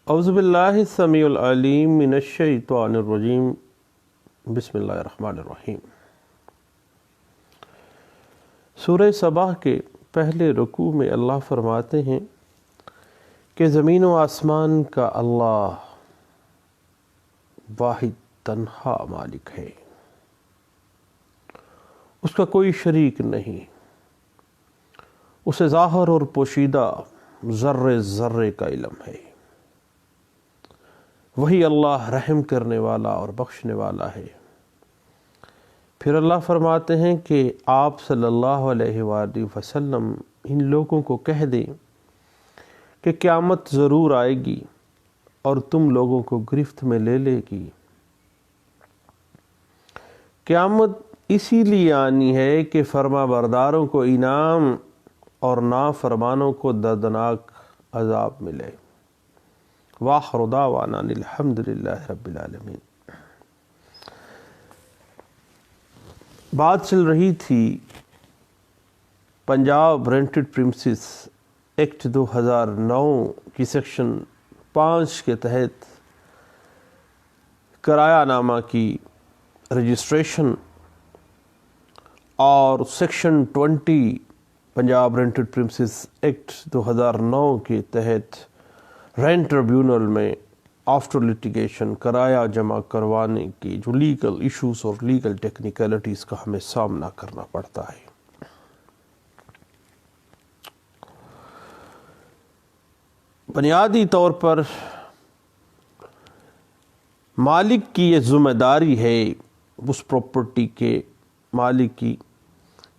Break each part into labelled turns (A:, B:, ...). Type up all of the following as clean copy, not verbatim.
A: اعوذ باللہ السمیع العلیم من الشیطان الرجیم بسم اللہ الرحمن الرحیم۔ سورہ سبا کے پہلے رکوع میں اللہ فرماتے ہیں کہ زمین و آسمان کا اللہ واحد تنہا مالک ہے، اس کا کوئی شریک نہیں، اسے ظاہر اور پوشیدہ ذرے ذرے کا علم ہے۔ وہی اللہ رحم کرنے والا اور بخشنے والا ہے۔ پھر اللہ فرماتے ہیں کہ آپ صلی اللہ علیہ وآلہ وسلم ان لوگوں کو کہہ دیں کہ قیامت ضرور آئے گی اور تم لوگوں کو گرفت میں لے لے گی۔ قیامت اسی لیے آنی ہے کہ فرما برداروں کو انعام اور نافرمانوں کو دردناک عذاب ملے۔ وآخر دعوانا الحمدللہ رب العالمین۔ بات چل رہی تھی پنجاب رینٹڈ پریمسز ایکٹ 2009 کی سیکشن 5 کے تحت کرایہ نامہ کی رجسٹریشن اور section 20 Punjab rented premises act 2009 کے تحت رینٹ ٹریبیونل میں آفٹر لیٹیگیشن کرایہ جمع کروانے کی جو لیگل ایشوز اور لیگل ٹیکنیکلٹیز کا ہمیں سامنا کرنا پڑتا ہے۔ بنیادی طور پر مالک کی یہ ذمہ داری ہے اس پراپرٹی کے مالک کی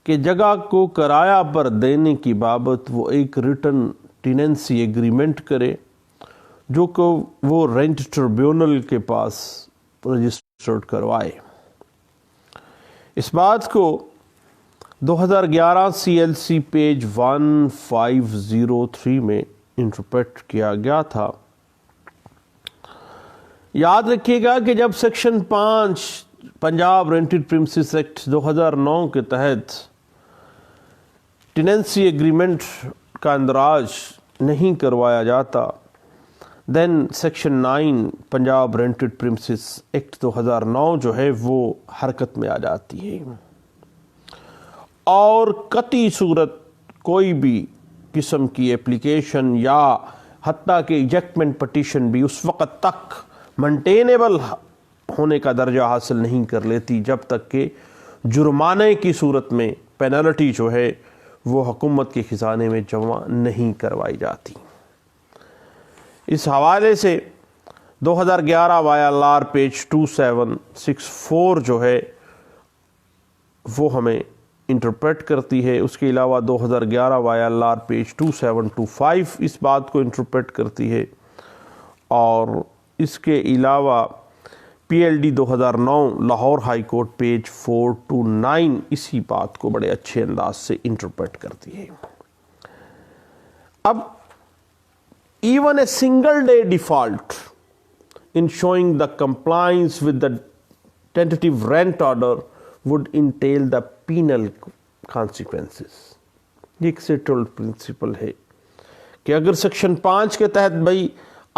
A: کہ جگہ کو کرایہ پر دینے کی بابت وہ ایک ریٹن ٹیننسی ایگریمنٹ کرے جو کہ وہ رینٹ ٹریبیونل کے پاس رجسٹرڈ کروائے۔ اس بات کو 2011 CLC پیج 1503 میں انٹرپریٹ کیا گیا تھا۔ یاد رکھیے گا کہ جب section 5 Punjab rented premises act 2009 کے تحت ٹیننسی ایگریمنٹ کا اندراج نہیں کروایا جاتا، then section 9 Punjab rented premises act 2009 جو ہے وہ حرکت میں آ جاتی ہے، اور قطعی صورت کوئی بھی قسم کی اپلیکیشن یا حتیٰ کہ ایجیکٹمنٹ پٹیشن بھی اس وقت تک مینٹینیبل ہونے کا درجہ حاصل نہیں کر لیتی جب تک کہ جرمانے کی صورت میں پینلٹی جو ہے وہ حکومت کے خزانے میں جمع نہیں کروائی جاتی۔ اس حوالے سے 2011 YLR پیج 2764 جو ہے وہ ہمیں انٹرپریٹ کرتی ہے۔ اس کے علاوہ 2011 YLR پیج 2725 اس بات کو انٹرپریٹ کرتی ہے، اور اس کے علاوہ PLD 2009 Lahore high court page 429 اسی بات کو بڑے اچھے انداز سے انٹرپریٹ کرتی ہے۔ اب even a single day default in showing the compliance with the tentative rent order would entail the penal consequences۔ یہ ایک سیٹلڈ پرنسپل ہے کہ اگر سیکشن 5 کے تحت بھائی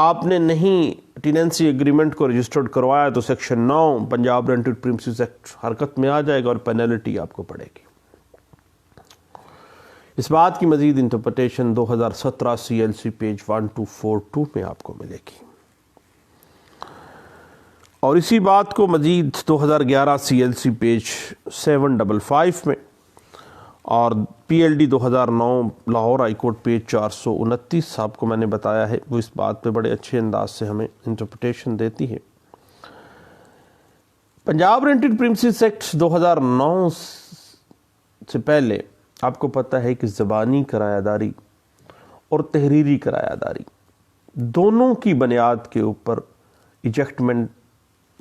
A: آپ نے نہیں ٹیننسی ایگریمنٹ کو رجسٹرڈ کروایا تو section 9 Punjab rented premises act حرکت میں آ جائے گا اور پینلٹی آپ کو پڑے گی۔ اس بات کی مزید انٹرپریٹیشن 2017 CLC پیج 1242 میں آپ کو ملے گی، اور اسی بات کو مزید 2011 CLC پیج 755 میں اور PLD 2009 Lahore high court page 429 آپ کو میں نے بتایا ہے، وہ اس بات پہ بڑے اچھے انداز سے ہمیں انٹرپریٹیشن دیتی ہے۔ پنجاب رینٹڈ پریمسز ایکٹ 2009 سے پہلے آپ کو پتہ ہے کہ زبانی کرایہ داری اور تحریری کرایہ داری دونوں کی بنیاد کے اوپر ایجیکٹمنٹ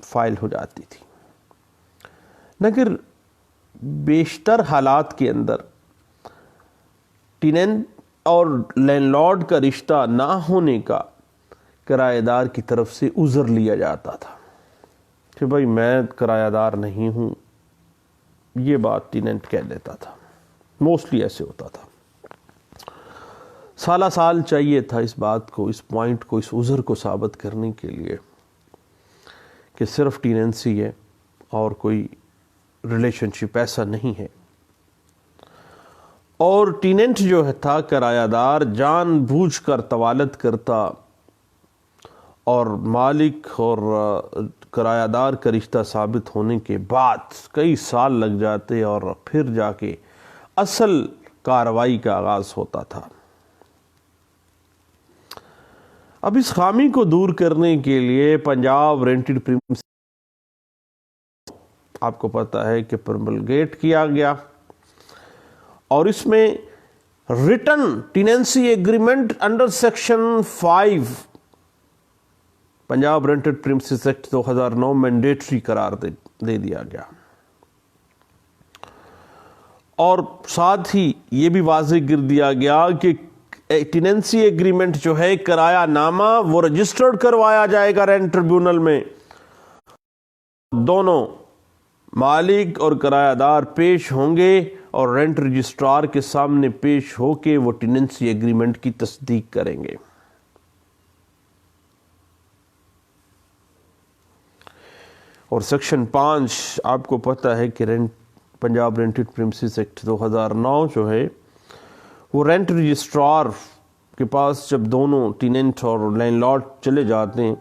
A: فائل ہو جاتی تھی، مگر بیشتر حالات کے اندر ٹیننٹ اور لینڈ لارڈ کا رشتہ نہ ہونے کا کرایہ دار کی طرف سے عذر لیا جاتا تھا کہ بھائی میں کرایہ دار نہیں ہوں، یہ بات ٹیننٹ کہہ لیتا تھا، موسٹلی ایسے ہوتا تھا۔ سالہ سال چاہیے تھا اس بات کو، اس پوائنٹ کو، اس عذر کو ثابت کرنے کے لیے کہ صرف ٹیننسی ہے اور کوئی ریلیشن شپ ایسا نہیں ہے۔ اور ٹیننٹ جو تھا کرایہ دار جان بوجھ کر طوالت کرتا اور مالک اور کرایہ دار کا رشتہ ثابت ہونے کے بعد کئی سال لگ جاتے اور پھر جا کے اصل کارروائی کا آغاز ہوتا تھا۔ اب اس خامی کو دور کرنے کے لیے پنجاب رینٹڈ پریمس آپ کو پتہ ہے کہ پرملگیٹ کیا گیا، اور اس میں return Tennessee agreement under section 5 Punjab rented premises act 2009 mandatory قرار دے دیا گیا، اور ساتھ ہی یہ بھی واضح کر دیا گیا کہ ٹیننسی ایگریمنٹ جو ہے کرایہ نامہ وہ رجسٹرڈ کروایا جائے گا رینٹ ٹریبیونل میں، دونوں مالک اور کرایہ دار پیش ہوں گے اور رینٹ رجسٹرار کے سامنے پیش ہو کے وہ ٹیننسی ایگریمنٹ کی تصدیق کریں گے۔ اور سیکشن 5 آپ کو پتہ ہے کہ پنجاب رینٹڈ پریمسز ایکٹ 2009 جو ہے وہ رینٹ رجسٹرار کے پاس جب دونوں ٹیننٹ اور لینڈ لارڈ چلے جاتے ہیں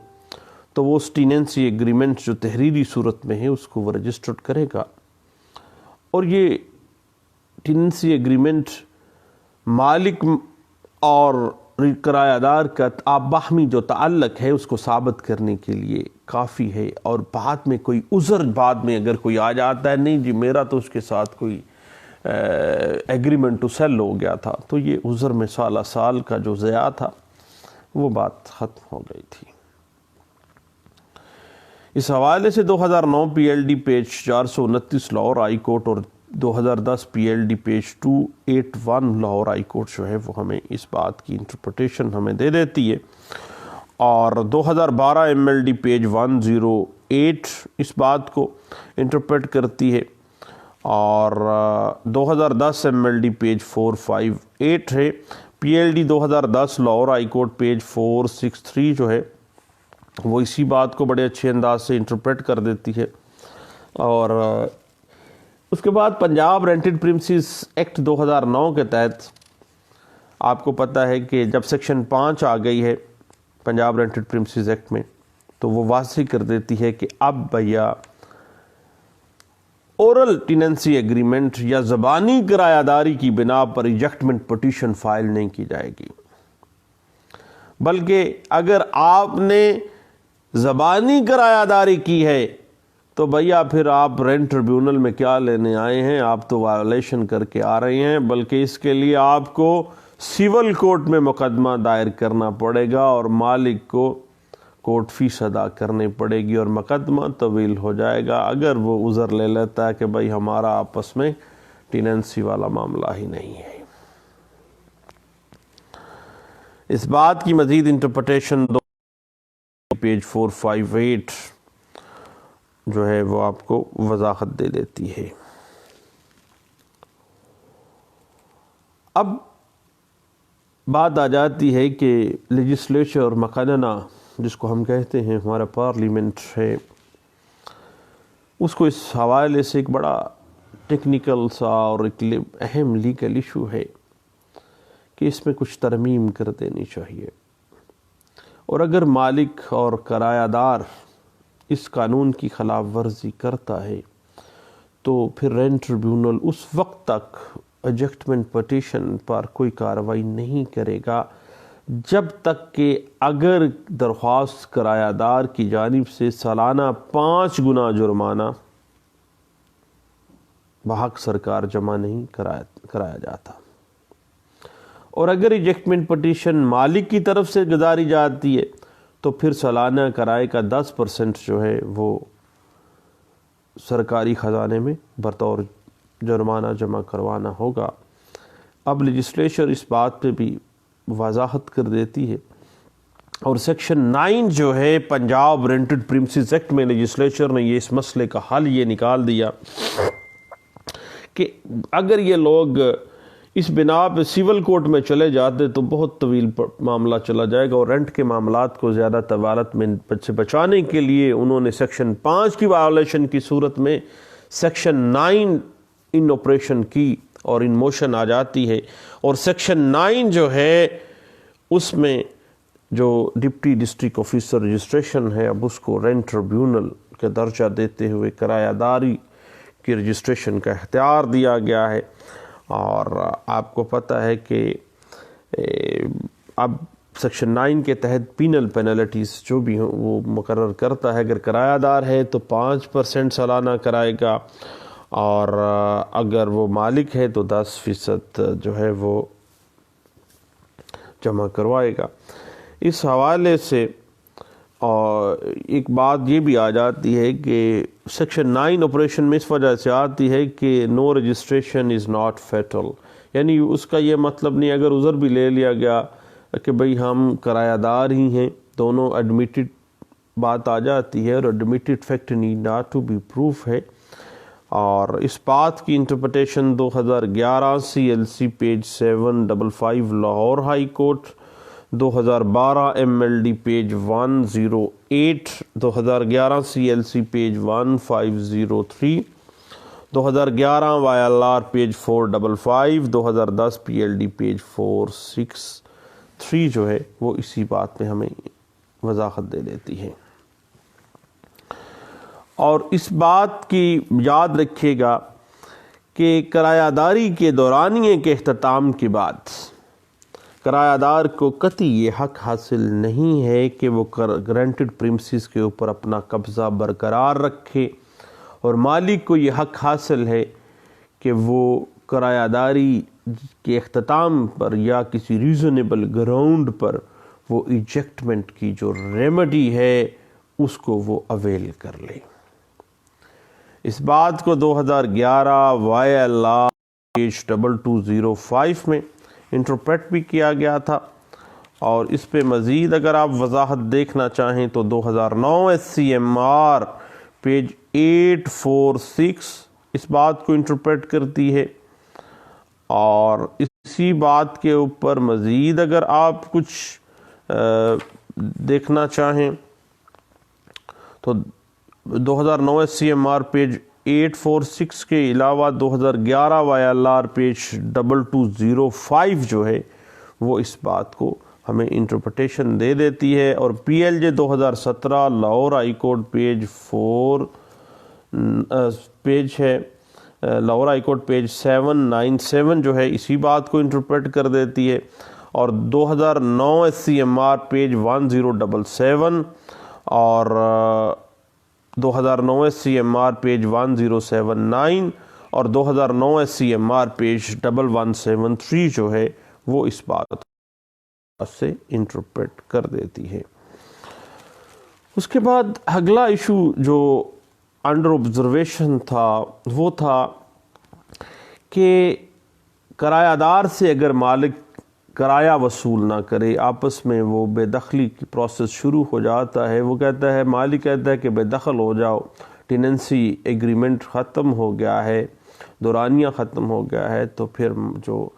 A: تو وہ اس ٹیننسی ایگریمنٹ جو تحریری صورت میں ہے اس کو وہ رجسٹرڈ کرے گا، اور یہ ٹیننسی ایگریمنٹ مالک اور کرایہ دار کا باہمی جو تعلق ہے اس کو ثابت کرنے کے لیے کافی ہے، اور بعد میں کوئی عذر بعد میں اگر کوئی آ جاتا ہے نہیں جی میرا تو اس کے ساتھ کوئی ایگریمنٹ ٹو سیل ہو گیا تھا، تو یہ عذر میں سالہ سال کا جو ضیاع تھا وہ بات ختم ہو گئی تھی۔ اس حوالے سے 2009 P L D page 429 Lahore high court اور 2010 P L D page 281 Lahore high court جو ہے وہ ہمیں اس بات کی انٹرپریٹیشن ہمیں دے دیتی ہے، اور 2012 ایم ایل ڈی پیج 108 اس بات کو انٹرپریٹ کرتی ہے، اور 2010 ایم ایل ڈی پیج 458 ہے، P L D 2010 Lahore high court page 463 جو ہے وہ اسی بات کو بڑے اچھے انداز سے انٹرپریٹ کر دیتی ہے۔ اور اس کے بعد پنجاب رینٹڈ پریمسز ایکٹ 2009 کے تحت آپ کو پتہ ہے کہ جب سیکشن 5 آ گئی ہے پنجاب رینٹڈ پریمسز ایکٹ میں تو وہ واضح کر دیتی ہے کہ اب بھیا اورل ٹیننسی ایگریمنٹ یا زبانی کرایہ داری کی بنا پر ایجیکٹمنٹ پٹیشن فائل نہیں کی جائے گی، بلکہ اگر آپ نے زبانی کرایہ داری کی ہے تو بھیا پھر آپ رینٹ ٹریبیونل میں کیا لینے آئے ہیں، آپ تو وائلیشن کر کے آ رہے ہیں، بلکہ اس کے لیے آپ کو سول کورٹ میں مقدمہ دائر کرنا پڑے گا اور مالک کو کورٹ فیس ادا کرنی پڑے گی، اور مقدمہ طویل ہو جائے گا اگر وہ عذر لے لیتا ہے کہ بھائی ہمارا آپس میں ٹیننسی والا معاملہ ہی نہیں ہے۔ اس بات کی مزید انٹرپریٹیشن پیج 458 جو ہے وہ آپ کو وضاحت دے دیتی ہے۔ اب بات آ جاتی ہے کہ لیجسلیچر مقننہ جس کو ہم کہتے ہیں ہمارا پارلیمنٹ ہے، اس کو اس حوالے سے ایک بڑا ٹیکنیکل سا اور ایک اہم لیگل ایشو ہے کہ اس میں کچھ ترمیم کر دینی چاہیے، اور اگر مالک اور کرایہ دار اس قانون کی خلاف ورزی کرتا ہے تو پھر رینٹ ٹریبیونل اس وقت تک ایجیکٹمنٹ پٹیشن پر کوئی کارروائی نہیں کرے گا جب تک کہ اگر درخواست کرایہ دار کی جانب سے سالانہ 5 گنا جرمانہ بحق سرکار جمع نہیں کرایا جاتا، اور اگر ایجیکٹمنٹ پٹیشن مالک کی طرف سے گزاری جاتی ہے تو پھر سالانہ کرائے کا 10% جو ہے وہ سرکاری خزانے میں بطور جرمانہ جمع کروانا ہوگا۔ اب لیجسلیچر اس بات پہ بھی وضاحت کر دیتی ہے، اور سیکشن 9 جو ہے پنجاب رینٹڈ پریمسز ایکٹ میں لیجسلیچر نے یہ اس مسئلے کا حل یہ نکال دیا کہ اگر یہ لوگ اس بنا پہ سول کورٹ میں چلے جاتے تو بہت طویل معاملہ چلا جائے گا، اور رینٹ کے معاملات کو زیادہ طوالت میں سے بچانے کے لیے انہوں نے سیکشن 5 کی وائلیشن کی صورت میں سیکشن 9 ان آپریشن کی اور ان موشن آ جاتی ہے، اور سیکشن 9 جو ہے اس میں جو ڈپٹی ڈسٹرکٹ آفیسر رجسٹریشن ہے، اب اس کو رینٹ ٹریبیونل کا درجہ دیتے ہوئے کرایہ داری کی رجسٹریشن کا اختیار دیا گیا ہے۔ اور آپ کو پتہ ہے کہ اب سیکشن 9 کے تحت پینل پینلٹیز جو بھی ہوں وہ مقرر کرتا ہے، اگر کرایہ دار ہے تو 5% سالانہ کرائے گا، اور اگر وہ مالک ہے تو 10% جو ہے وہ جمع کروائے گا۔ اس حوالے سے اور ایک بات یہ بھی آ جاتی ہے کہ سیکشن 9 آپریشن میں اس وجہ سے آتی ہے کہ نو رجسٹریشن از ناٹ فیٹل، یعنی اس کا یہ مطلب نہیں اگر عذر بھی لے لیا گیا کہ بھئی ہم کرایہ دار ہی ہیں، دونوں ایڈمیٹڈ بات آ جاتی ہے، اور admitted fact need not to be proof ہے۔ اور اس بات کی interpretation 2011 CLC page 755 Lahore high court, 2012 MLD page 108، 2011 CLC page 1503، 2011 YLR page 455، 2010 PLD page 463 جو ہے وہ اسی بات میں ہمیں وضاحت دے دیتی ہے۔ اور اس بات کی یاد رکھیے گا کہ کرایہ داری کے دورانیے کے اختتام کے بعد کرایہ دار کو قطعی یہ حق حاصل نہیں ہے کہ وہ رینٹڈ پریمسز کے اوپر اپنا قبضہ برقرار رکھے، اور مالک کو یہ حق حاصل ہے کہ وہ کرایہ داری کے اختتام پر یا کسی ریزنیبل گراؤنڈ پر وہ ایجیکٹمنٹ کی جو ریمیڈی ہے اس کو وہ اویل کر لے۔ اس بات کو 2011 YLR پیج 2205 میں انٹرپریٹ بھی کیا گیا تھا، اور اس پہ مزید اگر آپ وضاحت دیکھنا چاہیں تو 2009 SCMR پیج 846 اس بات کو انٹرپریٹ کرتی ہے۔ اور اسی بات کے اوپر مزید اگر آپ کچھ دیکھنا چاہیں تو 2009 SCMR پیج 846 کے علاوہ 2011 YLR پیج 2205 جو ہے وہ اس بات کو ہمیں انٹرپریٹیشن دے دیتی ہے، اور PLJ 2017 Lahore high court page 4 page ہے، لاہور ہائی کورٹ پیج 797 جو ہے اسی بات کو انٹرپریٹ کر دیتی ہے، اور 2009 SCMR پیج 1077 اور 2009 SCMR پیج 1079 اور 2009 SCMR پیج 1173 جو ہے وہ اس بات سے انٹرپریٹ کر دیتی ہے۔ اس کے بعد اگلا ایشو جو انڈر آبزرویشن تھا وہ تھا کہ کرایہ دار سے اگر مالک کرایہ وصول نہ کرے، آپس میں وہ بے دخلی کی پروسیس شروع ہو جاتا ہے، وہ کہتا ہے، مالک کہتا ہے کہ بے دخل ہو جاؤ، ٹیننسی ایگریمنٹ ختم ہو گیا ہے، دورانیہ ختم ہو گیا ہے، تو پھر جو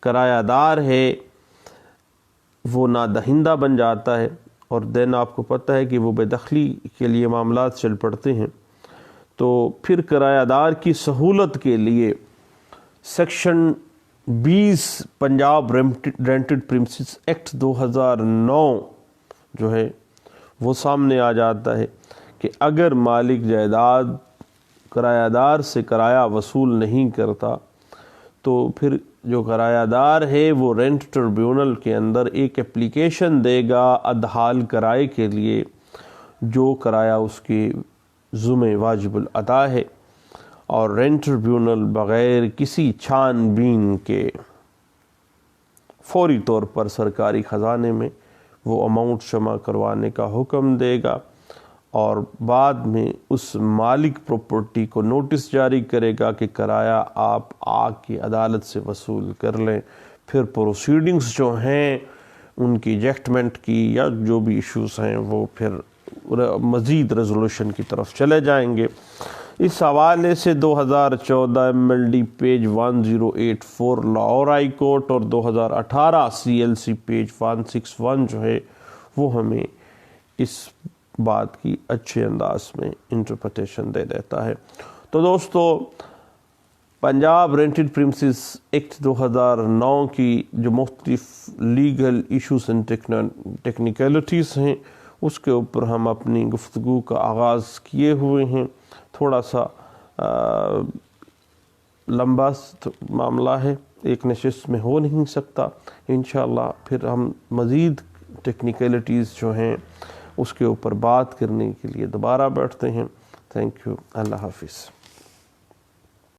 A: کرایہ دار ہے وہ نادہندہ بن جاتا ہے، اور دین آپ کو پتہ ہے کہ وہ بے دخلی کے لیے معاملات چل پڑتے ہیں۔ تو پھر کرایہ دار کی سہولت کے لیے section 20 Punjab rented premises act 2009 جو ہے وہ سامنے آ جاتا ہے کہ اگر مالک جائیداد کرایہ دار سے کرایہ وصول نہیں کرتا تو پھر جو کرایہ دار ہے وہ رینٹ ٹریبیونل کے اندر ایک اپلیکیشن دے گا ادحال کرائے کے لیے، جو کرایہ اس کے ذمہ واجب الادا ہے، اور رینٹ ٹریبیونل بغیر کسی چھان بین کے فوری طور پر سرکاری خزانے میں وہ اماؤنٹ جمع کروانے کا حکم دے گا، اور بعد میں اس مالک پراپرٹی کو نوٹس جاری کرے گا کہ کرایہ آپ آ کے عدالت سے وصول کر لیں۔ پھر پروسیڈنگز جو ہیں ان کی ایجیکٹمنٹ کی یا جو بھی ایشوز ہیں وہ پھر مزید ریزولوشن کی طرف چلے جائیں گے۔ اس حوالے سے 2014 MLD page 1084 Lahore high court اور 2018 CLC پیج 161 جو ہے وہ ہمیں اس بات کی اچھے انداز میں انٹرپریٹیشن دے دیتا ہے۔ تو دوستو، پنجاب رینٹڈ پریمسز ایکٹ 2009 کی جو مختلف لیگل ایشوز اینڈ ٹیکنیکلٹیز ہیں اس کے اوپر ہم اپنی گفتگو کا آغاز کیے ہوئے ہیں۔ تھوڑا سا لمبا معاملہ ہے، ایک نشست میں ہو نہیں سکتا، انشاءاللہ پھر ہم مزید ٹیکنیکلٹیز جو ہیں اس کے اوپر بات کرنے کے لیے دوبارہ بیٹھتے ہیں۔ تھینک یو، اللہ حافظ۔